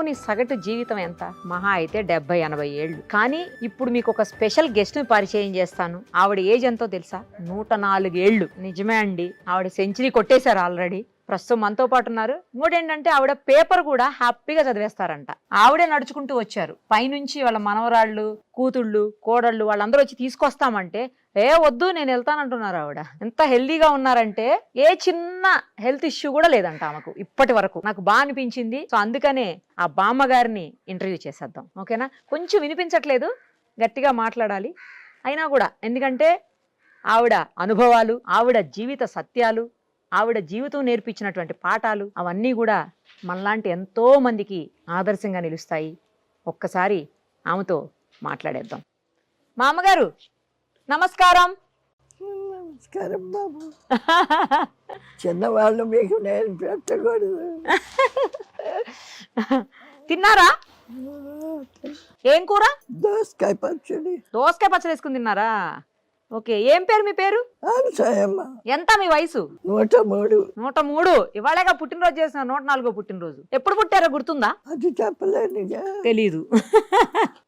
మీ సగటు జీవితం ఎంత? మహా అయితే 70-80 ఏళ్ళు. కానీ ఇప్పుడు మీకు ఒక స్పెషల్ గెస్ట్ ని పరిచయం చేస్తాను. ఆవిడ ఏజ్ ఎంతో తెలుసా? 104 ఏళ్ళు. నిజమే అండి, ఆవిడ సెంచరీ కొట్టేశారు ఆల్రెడీ. ప్రస్తుతం మనతో పాటు ఉన్నారు. ఇంకోటేంటంటే ఆవిడ పేపర్ కూడా హ్యాపీగా చదివేస్తారంట. ఆవిడే నడుచుకుంటూ వచ్చారు. పైనుంచి వాళ్ళ మనవరాళ్ళు, కూతుళ్ళు, కోడళ్ళు వాళ్ళందరూ వచ్చి తీసుకొస్తామంటే వద్దు నేను వెళ్తానంటున్నారు. ఆవిడ ఎంత హెల్దీగా ఉన్నారంటే ఏ చిన్న హెల్త్ ఇష్యూ కూడా లేదంట ఆమెకు ఇప్పటి వరకు. నాకు బాగా అనిపించింది. సో అందుకనే ఆ బామ్మ గారిని ఇంటర్వ్యూ చేసేద్దాం. ఓకేనా? కొంచెం వినిపించట్లేదు, గట్టిగా మాట్లాడాలి అయినా కూడా, ఎందుకంటే ఆవిడ అనుభవాలు, ఆవిడ జీవిత సత్యాలు, ఆవిడ జీవితం నేర్పించినటువంటి పాఠాలు అవన్నీ కూడా మనలాంటి ఎంతో మందికి ఆదర్శంగా నిలుస్తాయి. ఒక్కసారి ఆమెతో మాట్లాడేద్దాం. మా అమ్మగారు నమస్కారం. నమస్కారం బాబు. చిన్నవాళ్ళు మీకు నేను పెట్టకూడదు. తిన్నారా? ఏం కూర? దోసకాయ పచ్చడి. దోసకాయ పచ్చడి వేసుకుని తిన్నారా? ఓకే. ఏం పేరు మీ పేరు? అనసూయమ్మ. ఎంత మీ వయసు? 103. 103. ఇవాళగా పుట్టినరోజు చేసిన 104వ పుట్టినరోజు. ఎప్పుడు పుట్టారో గుర్తుందా? అది చెప్పలేనుగా. తెలీదు.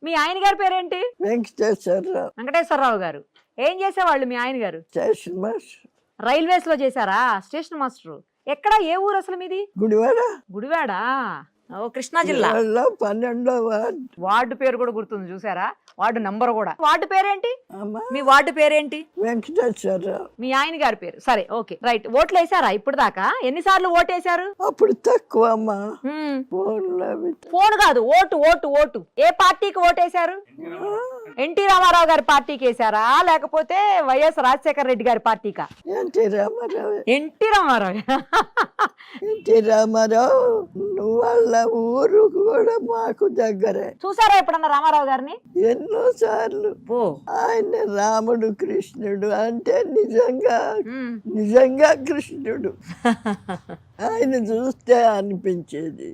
మీ ఆయన గారి పేరేంటి? వెంకటేశ్వరరావు. వెంకటేశ్వరరావు గారు. ఏం చేసేవాళ్ళు మీ ఆయన గారు? Station master. రైల్వేస్ లో చేశారా? Station master. ఎక్కడ? ఏ ఊరు అసలు మీది? గుడివాడ. గుడివాడా? ఓ కృష్ణా జిల్లా. 12వ వార్డు. వార్డు పేరు కూడా గుర్తుంది చూసారా? వార్డు నంబర్ కూడా. వార్డు పేరేంటి? అమ్మా మీ వార్డు పేరేంటి? వెంకటేశ్వరరావు. మీ ఆయన గారి పేరు. సరే, ఓకే, రైట్. ఓట్లు వేసారా ఇప్పుడు దాకా? ఎన్నిసార్లు ఓటేశారు? అప్పుడు తక్కువ అమ్మా. ఫోన్ కాదు, ఓటు ఓటు ఓటు. ఏ పార్టీకి ఓటేశారు? ఎన్టీ రామారావు గారి పార్టీకి వేసారా, లేకపోతే వైఎస్ రాజశేఖర రెడ్డి గారి పార్టీకా? ఎన్టీ రామారావు. ఎన్టీ రామారావు. ఎన్టీ రామారావు వాళ్ళ ఊరు కూడా మాకు దగ్గరే. చూసారా ఎప్పుడన్నా రామారావు గారిని? ఎన్నో సార్లు. ఆయన రాముడు కృష్ణుడు అంటే నిజంగా కృష్ణుడు. ఆయన చూస్తే అనిపించేది.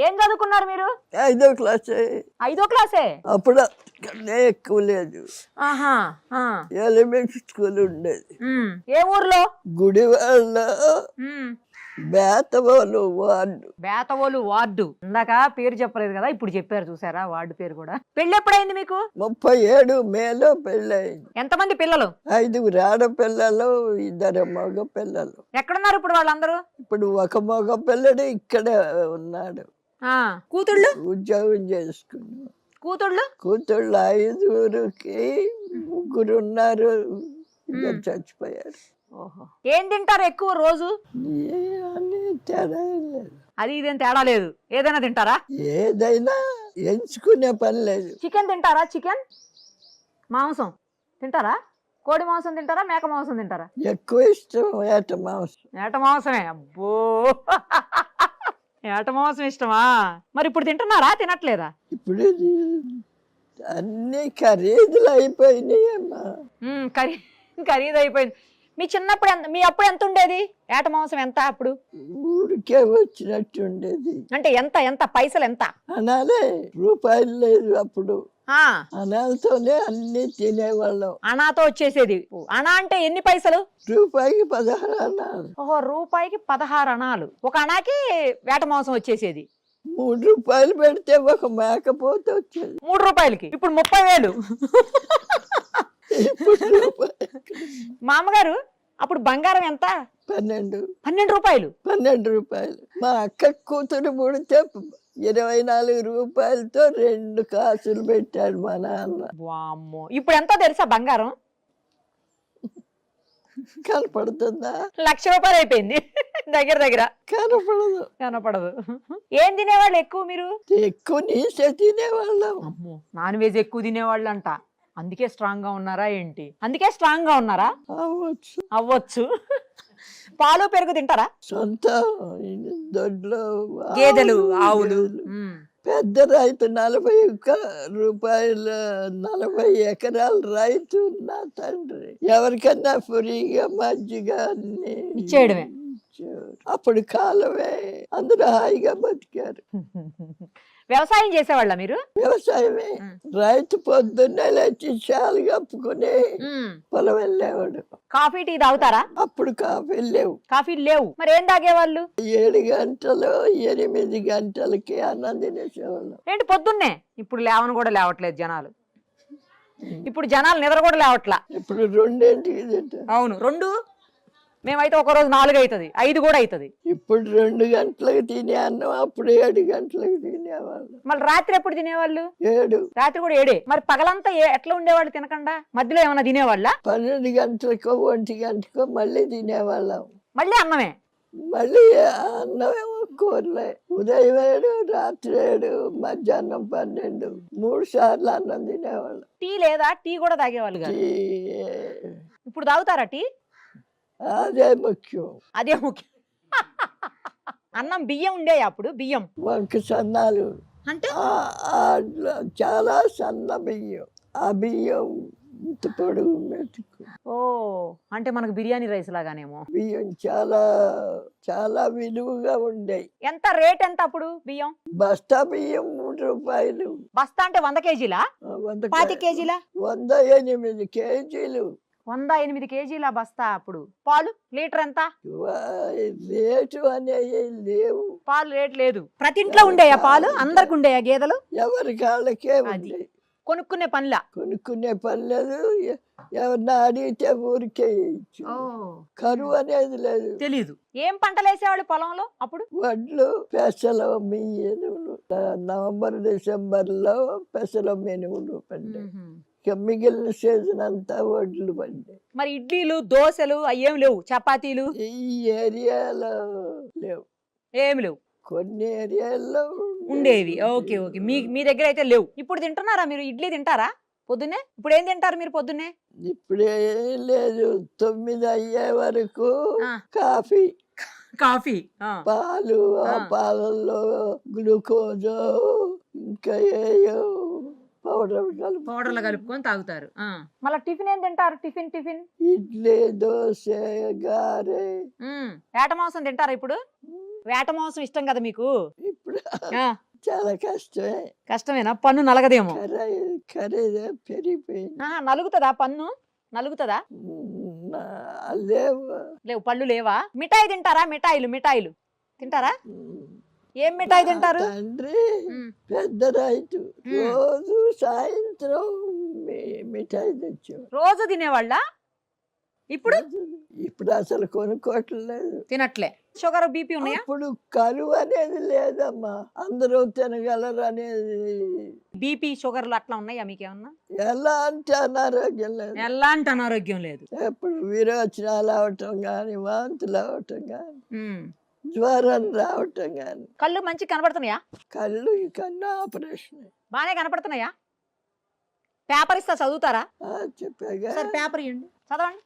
ఏం చదువుకున్నారు మీరు? 5వ క్లాసే. 5వ క్లాసే? అప్పుడు ఎక్కువ లేదు. ఎలిమెంటరీ స్కూల్ ఉండేది. ఏ ఊర్లో? గుడివాళ్ళ బేతవోలు వార్డు. బేతవోలు వార్డు. ఇందాక పేరు చెప్పలేదు కదా, ఇప్పుడు చెప్పారు చూసారా వార్డు పేరు కూడా. పెళ్లి ఎప్పుడైంది మీకు? 37 మేలో పెళ్ళయింది. ఎంతమంది పిల్లలు? 5 ఆడపిల్లలు, 2 మగ పిల్లలు. ఎక్కడున్నారు ఇప్పుడు వాళ్ళందరూ? ఇప్పుడు ఒక మగ పిల్లడు ఇక్కడే ఉన్నాడు. కూతుళ్ళు? ఉద్యోగం చేసుకున్నాడు. కూతుళ్ళు? కూతుళ్ళు 5కి 3 ఉన్నారు, 2 చచ్చిపోయారు. ఓహో. ఏం తింటారు ఎక్కువ రోజు? తేడా లేదు. అది ఇదేం తేడా లేదు, ఏదైనా తింటారా? ఏదైనా ఎంచుకునే పని లేదు. చికెన్ తింటారా? చికెన్ మాంసం తింటారా? కోడి మాంసం తింటారా? మేక మాంసం తింటారా? ఎక్కువ ఇష్టం ఏట మాంసం. ఏట మాంసమే. అబ్బో, ఏట మాంసం ఇష్టమా? మరి ఇప్పుడు తింటున్నారా, తినట్లేదా? ఇప్పుడు అన్ని ఖరీదులు అయిపోయినాయి అమ్మా. ఖరీదు అయిపోయింది. మీ చిన్నప్పుడు మీ అప్పుడు ఎంత ఉండేది ఏట మాంసం? ఎంత అప్పుడు? ఊరికే వచ్చినట్టు ఉండేది. అంటే ఎంత ఎంత పైసలు ఎంత? అనాలే, రూపాయలు లేదు అప్పుడు. అనాలతోనే అన్ని తినేవాళ్ళం. అనాతో వచ్చేసేది. అనా అంటే ఎన్ని పైసలు? రూపాయికి 16 అనాలు. ఓహో, రూపాయికి 16 అనాలు. ఒక అనాకి వేట మాంసం వచ్చేసేది. 3 రూపాయలు పెడితే ఒక మేకపోతే వచ్చేది. 3 రూపాయలకి ఇప్పుడు 30,000. మా అమ్మగారు అప్పుడు బంగారం ఎంత? 12 రూపాయలు. 12 రూపాయలు. మా అక్క కూతురు పుడితే 24 రూపాయలతో 2 కాసులు పెట్టాడు మా నాన్న. వామ్మో, ఇప్పుడు ఎంత తెలుసా బంగారం? కనపడుతుందా? 1,00,000 రూపాయలు అయిపోయింది దగ్గర. కనపడదు. ఏం తినేవాళ్ళు ఎక్కువ మీరు? ఎక్కువ నీసే తినేవాళ్ళం. అమ్మో, నాన్ వెజ్ ఎక్కువ తినేవాళ్ళు అంట. అందుకే స్ట్రాంగ్ గా ఉన్నారా ఏంటి? అందుకే స్ట్రాంగ్ గా ఉన్నారా? అవ్వచ్చు. పాలు పెరుగు తింటారా? సొంత దొడ్లో గేదెలు, ఆవులు. పెద్ద రైతు 40 రూపాయల 40 ఎకరాల రైతు నా తండ్రి. ఎవరికన్నా ఫ్రీగా మజ్జిగ అన్ని ఇచ్చేయడమే. అప్పుడు కాలమే, అందరూ హాయిగా బతికారు. వ్యవసాయం చేసేవాళ్ళ మీరు? వ్యవసాయమే. ఉమ్. రైతు పొద్దున్నే లేచి చాలు కప్పుకుని పొలం వెళ్ళేవాడు. కాఫీ టీ తాగుతారా? అప్పుడు కాఫీలు లేవు. కాఫీలు లేవు, మరి ఏం తాగేవాళ్ళు? 7 గంటలు 8 గంటలకి అన్నం తినేసేవాళ్ళం. ఏంటి పొద్దున్నే? ఇప్పుడు లేవని కూడా లేవట్లేదు జనాలు. ఇప్పుడు జనాలు నిద్ర కూడా లేవట్లా. ఇప్పుడు 2ంటికి తింటారు. అవును, 2. మేమైతే ఒక రోజు 4 అవుతుంది, 5 కూడా అవుతుంది. ఇప్పుడు 2 గంటలకు తినే అన్నం అప్పుడు 7 గంటలకు తినేవాళ్ళు. మళ్ళీ రాత్రి ఎప్పుడు తినేవాళ్ళు? 7. రాత్రి కూడా 7. మరి పగలంతా ఎట్లా ఉండేవాళ్ళు తినకుండా? మధ్యలో ఏమన్నా తినేవాళ్ళ? 12 గంటలకో 1 గంటకో మళ్ళీ తినేవాళ్ళం. మళ్ళీ అన్నమే? మళ్ళీ అన్నమేమో కూరలే. ఉదయం 7, రాత్రి 7, మధ్యాహ్నం 12, 3 సార్లు అన్నం తినేవాళ్ళం. టీ లేదా? టీ కూడా తాగేవాళ్ళు కాదు. ఇప్పుడు తాగుతారా టీ? అదే ముఖ్యం. అదే ముఖ్యం. అన్నం బియ్యం ఉండేవి అప్పుడు? బియ్యం వంక సన్నాలు అంటే చాలా సన్న బియ్యం. ఆ బియ్యం ఇంత పొడుగు మెతుకు. ఓ, అంటే మనకు బిర్యానీ రైస్ లాగానేమో. బియ్యం చాలా చాలా విలువగా ఉండేవి. ఎంత రేట్ ఎంత అప్పుడు బియ్యం? బస్తా బియ్యం 3 రూపాయలు. బస్తా అంటే 100 కేజీలా? 25 కేజీలా? 108 కేజీలు. 108 కేజీల బస్తా. అప్పుడు పాలు లీటర్ ఎంత? రేటు అనేవి లేవు. పాలు రేట్ లేదు. ప్రతి ఇంట్లో ఉండేయా పాలు? అందరికి ఉండేయా గేదెలు? ఎవరి కాళ్ళకే ఉండేవి. కొనుక్కునే పనిలా? కొనుక్కునే పని లేదు. ఎవరిని అడిగితే ఊరికే ఇచ్చు. కరువు అనేది లేదు. తెలీదు. ఏం పంటలు వేసేవాళ్ళు పొలంలో అప్పుడు? వడ్లు, పెసలు, మినుములు. నవంబర్ డిసెంబర్లో పెసలు మినుములు పడ్డాయి. ఇక మిగిలిన సీజన్ అంతా వడ్లు పడ్డాయి. మరి ఇడ్లీలు దోశలు అయ్యేం లేవు? చపాతీలు ఈ ఏరియాలో లేవు. ఏమి లేవు. కొన్ని ఏరియాల్లో ఉండేవి. Okay okay. మీ దగ్గర అయితే లేవు. ఇప్పుడు తింటున్నారా మీరు? ఇడ్లీ తింటారా పొద్దున్నే? ఇప్పుడు ఏం తింటారు మీరు పొద్దున్నే? ఇప్పుడే లేదు. 9 అయ్యే వరకు కాఫీ. కాఫీ, పాలు. ఆ పాలల్లో గ్లూకోజ్ ఇంకా ఏయో పౌడర్లు కలుపుకొని తాగుతారు. మళ్ళీ టిఫిన్ ఏం తింటారు? టిఫిన్ ఇడ్లీ, దోశ, గారె. వేట మాంసం తింటారా ఇప్పుడు? వేట మాంసం ఇష్టం కదా మీకు? ఇప్పుడు చాలా కష్టమే. కష్టమేనా? పన్ను నలగదేమో. ఖరీదు పెరిగిపోయింది. నలుగుతుందా పన్ను? నలుగుతుందా? లేవు పళ్ళు లేవా? మిఠాయి తింటారా? మిఠాయిలు తింటారా? ఏం మిఠాయి తింటారు? తండ్రి పెద్ద రైతు. రోజు సాయంత్రం మిఠాయి తెచ్చావు. రోజు తినేవాళ్ళ? ఇప్పుడు అసలు కొనుక్కోవట్లేదు. తినట్లే. షుగర్ బీపీ ఉన్నాయా? ఇప్పుడు కరువు అనేది లేదమ్మా. అందరూ తినగలరు అనేది. బీపీ షుగర్లు అట్లా ఉన్నాయా మీకేమన్నా? ఎలాంటి అనారోగ్యం లేదు. ఎలాంటి అనారోగ్యం లేదు. ఎప్పుడు విరోచనాలు అవటం కానీ, వాంతులు అవటం కానీ, జ్వరం రావటం కానీ. కళ్ళు మంచి కనపడుతున్నాయా? కళ్ళు కన్నా ఆపరేషన్ బాగానే కనపడుతున్నాయా? పేపర్ ఇస్తా, చదువుతారా? చెప్పాగా. పేపర్ ఇవ్వండి, చదవండి.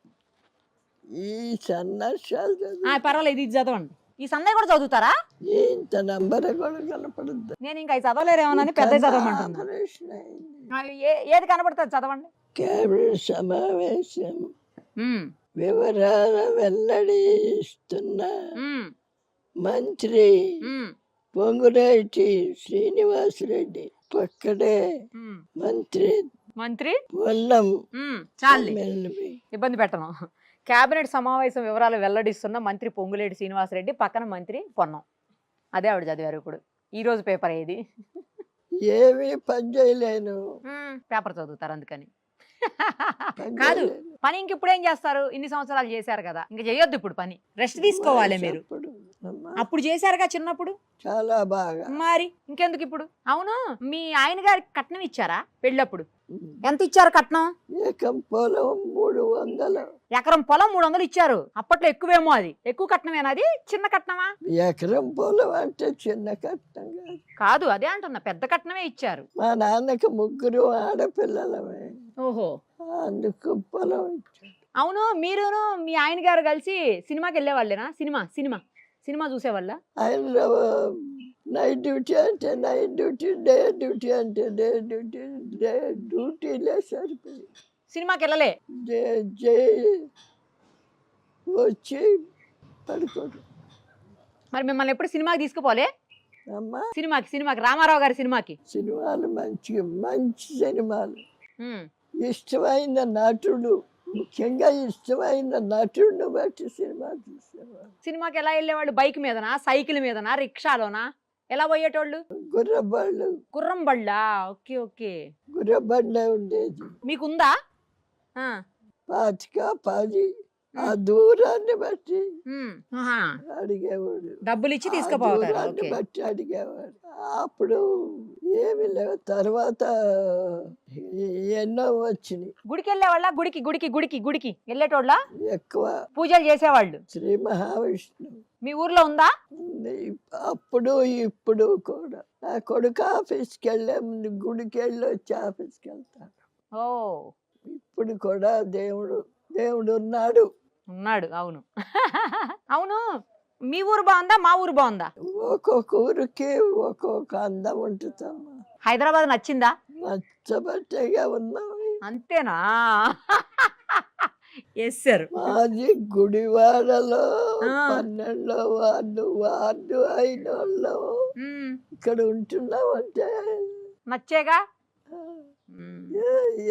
ఈ సన్నాసాలు పర్వాలేదు, ఇది చదవండి. ఈ సన్నయ్య కూడా చదువుతారా? ఇంత నంబర్ కూడా కనపడద్దు. నేను ఇంకా చదవలేరేమోనని పెద్ద చదవమంటున్నా. ఏది కనపడుతుంది చదవండి. కేబినెట్ సమావేశం వివరాలు వెల్లడిస్తున్న మంత్రి పొంగులేటి శ్రీనివాసరెడ్డి. పక్కడే మంత్రి పొన్నం. ఇబ్బంది పెట్టను. కేబినెట్ సమావేశం వివరాలు వెల్లడిస్తున్న మంత్రి పొంగులేటి శ్రీనివాసరెడ్డి, పక్కన మంత్రి పొన్నం. అదే ఆవిడ చదివారు. ఇప్పుడు ఈ రోజు పేపర్ ఏది? ఏమీ పని చేయలేను. పేపర్ చదువుతారు అందుకని. కాదు, పని ఇంక ఇప్పుడు ఏం చేస్తారు? ఇన్ని సంవత్సరాలు చేశారు కదా, ఇంకా చేయొద్దు ఇప్పుడు పని. రెస్ట్ తీసుకోవాలి మీరు. అప్పుడు చేశారుగా చిన్నప్పుడు చాలా బాగా. మరి ఇంకెందుకు ఇప్పుడు? అవును, మీ ఆయన గారికి కట్నం ఇచ్చారా పెళ్ళప్పుడు? ఎంత ఇచ్చారు కట్నం? ఎకరం పొలం 300. ఎకరం పొలం 300 ఇచ్చారు. అప్పట్లో ఎక్కువేమో. అది ఎక్కువ కట్నమేనా? అది చిన్న కట్నమా? ఎకరం పొలం అంటే చిన్న కట్నం కాదు. అదే అంటున్నా, పెద్ద కట్నమే ఇచ్చారు. మా నాన్నకి 3 ఆడపిల్లలమే. ఓహో, అందుకు పొలం ఇచ్చారు. అవును, మీరును మీ ఆయన గారు కలిసి సినిమాకి వెళ్ళేవాళ్ళేనా? సినిమా చూసేవాళ్ళ? ఆయన నైట్ డ్యూటీ అంటే నైట్ డ్యూటీ, డే డ్యూటీ అంటే డే డ్యూటీ. డ్యూటీలే సరిపోయి సినిమాకి వెళ్ళలే. వచ్చి పడుకోరు. మరి మిమ్మల్ని ఎప్పుడు సినిమాకి తీసుకుపోలే? అమ్మా సినిమాకి రామారావు గారి సినిమాకి. సినిమాలు మంచి సినిమాలు. ఉమ్. ఇష్టమైన నటుడు, ముఖ్యంగా ఇష్టమైన నటుడిని బట్టి సినిమా చూసేవాళ్ళు. సినిమాకి ఎలా వెళ్ళేవాళ్ళు? బైక్ మీదనా, సైకిల్ మీదనా, రిక్షాలోనా, ఎలా పోయేటోళ్ళు? గుర్రబళ్ళు, గుర్రం బళ్ళా? Okay okay. గుర్రబళ్ళే ఉండేది. మీకుందా? ఆ. 10 ఆ దూరాన్ని బట్టి ఉమ్. ఆహా. అడిగేవాడు. డబ్బులు ఇచ్చి ఆ తీసుకుపోతారు. దూరాన్ని ఓకే. బట్టి అడిగేవాడు. అప్పుడు ఏమి లేవు. తర్వాత ఎన్నో వచ్చినాయి గుడికి వెళ్ళేవాళ్ళ? గుడికి వెళ్ళేటోళ్ళ? ఎక్కువ. పూజలు చేసేవాళ్ళు. శ్రీ మహావిష్ణు మీ ఊర్లో ఉందా? ఉంది. అప్పుడు ఇప్పుడు కూడా నా కొడుకు ఆఫీస్కి వెళ్ళే ముందు గుడికి వెళ్ళి వచ్చి ఆఫీస్కి వెళ్తాడు. ఓ. ఇప్పుడు కూడా దేవుడు ఉన్నాడు. ఉన్నాడు. అవును. అవును. మీ ఊరు బాగుందా, మా ఊరు బాగుందా? ఒక్కొక్క ఊరికి ఒక్కొక్క అందం ఉంటుందమ్మా. హైదరాబాద్ నచ్చిందా? నచ్చబట్టేగా ఉన్నాం. అంతేనా? Yes sir. మాది గుడివాడలో ఆ. 12వ వార్డు అయిన వాళ్ళు ఇక్కడ ఉంటున్నామంటే నచ్చేగా.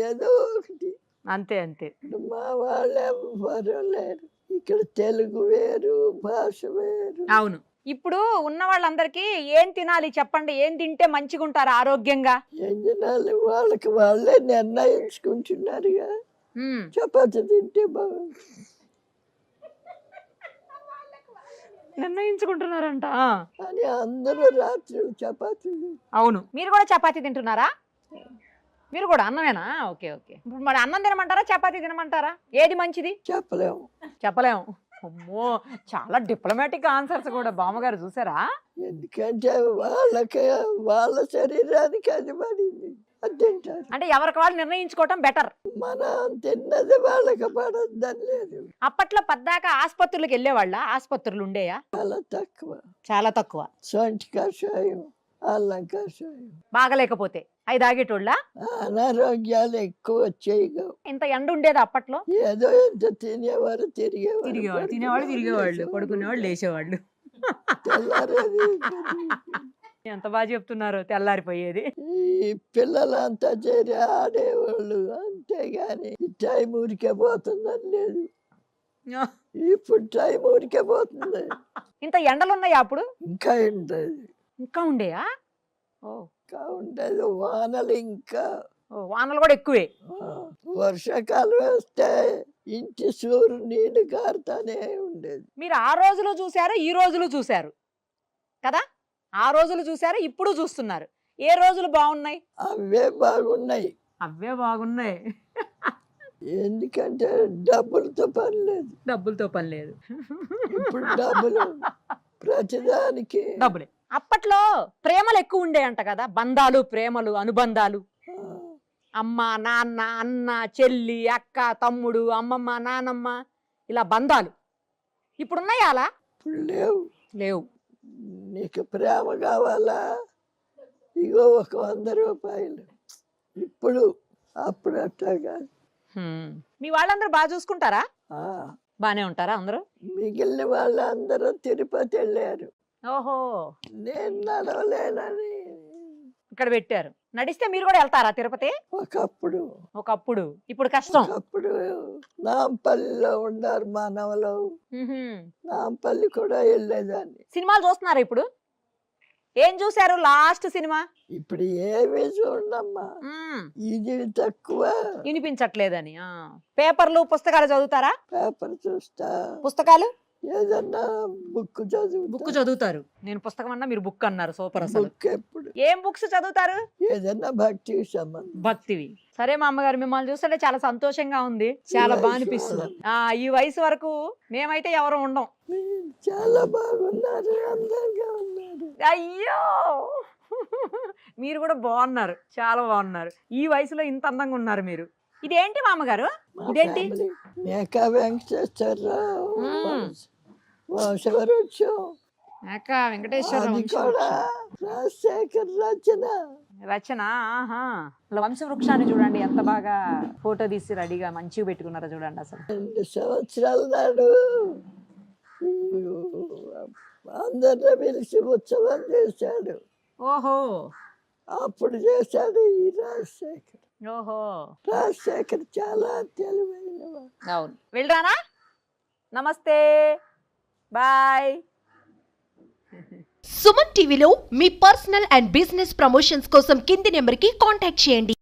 ఏదో ఒకటి. అంతే అంతే. ఇప్పుడు మా వాళ్ళే ఎవ్వరూ లేరు. ఇక్కడ తెలుగు వేరు, భాష వేరు. అవును. ఇప్పుడు ఉన్న వాళ్ళందరికీ ఏం తినాలి చెప్పండి? ఏం తింటే మంచిగా ఉంటారు ఆరోగ్యంగా? ఏం తినాలి వాళ్ళకి వాళ్ళే నిర్ణయించుకుంటున్నారుగా. ఉమ్. చపాతి తింటే బాగుంటుంది. నిర్ణయించుకుంటున్నారంట. అని అందరూ రాత్రి చపాతీ. అవును. మీరు కూడా చపాతీ తింటున్నారా? మీరు కూడా అన్నమేనా? Okay okay. ఇప్పుడు మరి అన్నం తినమంటారా, చపాతీ తినమంటారా? ఏది మంచిది? చెప్పలేము. చెప్పలేము. అమ్మో, చాలా డిప్లొమాటిక్ ఆన్సర్స్ కూడా బామ్మగారు. చూసారా? ఎందుకంటే వాళ్ళ శరీరానికి అది పడింది, అది తింటారు. అంటే ఎవరికి వాళ్ళు నిర్ణయించుకోవటం బెటర్. మనం తిన్నది వాళ్ళకి పడద్దని లేదు. అప్పట్లో పద్దాక ఆసుపత్రులకు వెళ్ళేవాళ్ళ? ఆసుపత్రులు ఉండేయా? చాలా తక్కువ. తక్కువ. సొంటి కషాయం, అల్లం కషాయం. బాగలేకపోతే అవి తాగేటోళ్ళ? అనారోగ్యాలు ఎక్కువ వచ్చేయగా. ఇంత ఎండ ఉండేది అప్పట్లో? ఏదో ఎంత తినేవారు, తిరిగేవాళ్ళు, పడుకునేవాళ్ళు, లేచేవాళ్ళు. తెల్లారేది. ఎంత బాగా చెప్తున్నారు. తెల్లారిపోయేది. ఈ పిల్లలంతా చేరి ఆడేవాళ్ళు, అంతేగాని టైం ఊరికే పోతుందని లేదు. ఇప్పుడు టైం ఊరికే పోతుంది. ఇంత ఎండలు ఉన్నాయా అప్పుడు? ఇంకా ఉండేది. ఇంకా ఉండేయా? ఓ. ఇంకా ఉండేది. వానలు ఇంకా. వానలు కూడా ఎక్కువే. వర్షాకాలం వేస్తే ఇంటి సూరు నీళ్లు కారుతానే ఉండేది. మీరు ఆ రోజులు చూశారు, ఈ రోజులు చూశారు కదా? ఆ రోజులు చూశారు, ఇప్పుడు చూస్తున్నారు. ఏ రోజులు బాగున్నాయి? అవే బాగున్నాయి. అవే బాగున్నాయి. ఎందుకంటే డబ్బులతో పని లేదు. ఇప్పుడు డబ్బులు ప్రతిదానికి డబ్బులే. అప్పట్లో ప్రేమలు ఎక్కువ ఉండేయంట కదా? బంధాలు, ప్రేమలు, అనుబంధాలు. అమ్మ, నాన్న, అన్న, చెల్లి, అక్క, తమ్ముడు, అమ్మమ్మ, నానమ్మ, ఇలా బంధాలు. ఇప్పుడున్నాయా అలా? ఇప్పుడు లేవు. నీకు ప్రేమ కావాలా, ఇగో ఒక 100 రూపాయలు. ఇప్పుడు అప్పుడు అట్లా కాదు. మీ వాళ్ళందరూ బాగా చూసుకుంటారా? బానే ఉంటారా అందరూ? మిగిలిన వాళ్ళందరూ తిరుపతి వెళ్ళారు. ఓహో. నేను నడవలేనని ఇక్కడ పెట్టారు. నడిస్తే మీరు కూడా వెళ్తారా తిరుపతి? ఒకప్పుడు. ఇప్పుడు కష్టం. అప్పుడు నాంపల్లిలో ఉన్నారు మానవలో. నాంపల్లి కూడా వెళ్ళేదాన్ని. సినిమాలు చూస్తున్నారా ఇప్పుడు? ఏం చూసారు లాస్ట్ సినిమా? ఇప్పుడు ఏమీ చూడమ్మా, ఇది తక్కువ. వినిపించట్లేదని. పేపర్లు, పుస్తకాలు చదువుతారా? పేపర్ చూస్తా. పుస్తకాలు? ఏదన్నా బుక్ చదువుతారు. నేను పుస్తకం అన్నా, మీరు బుక్ అన్నారు. సూపర్. అసలు ఎప్పుడు ఏం బుక్స్ చదువుతారు? ఏదన్నా భక్తికి సంబంధం. భక్తివి. సరే మా అమ్మగారు, మిమ్మల్ని చూస్తుంటే చాలా సంతోషంగా ఉంది. చాలా బాగా అనిపిస్తుంది. ఈ వయసు వరకు మేమైతే ఎవరు ఉండం. చాలా బాగున్నారు, అందంగా ఉన్నారు. అయ్యో, మీరు కూడా బాగున్నారు, చాలా బాగున్నారు. ఈ వయసులో ఇంత అందంగా ఉన్నారు మీరు. ఇదేంటి మా అమ్మగారు? ఇదేంటి? మేకా వెంకటేశ్వరరావు వంశవృక్షం. మేకా వెంకటేశ్వరరావు రాజశేఖర్ రచన. వంశవృక్షాన్ని చూడండి, ఎంత బాగా ఫోటో తీసి రెడీగా మంచిగా పెట్టుకున్నారో చూడండి. అసలు 2 సంవత్సరాల నాడు అందరిని పిలిచి ఉత్సవం చేశాడు. ఓహో అప్పుడు చేశాడు ఈ రాజశేఖర్. ఓహో రాజశేఖర్ చాలా తెలివైనవాడు. అవును. వెళ్ళరానా? నమస్తే, బాయ్. సుమన్ టీవీలో మీ పర్సనల్ అండ్ బిజినెస్ ప్రమోషన్స్ కోసం కింది నెంబర్కి కాంటాక్ట్ చేయండి.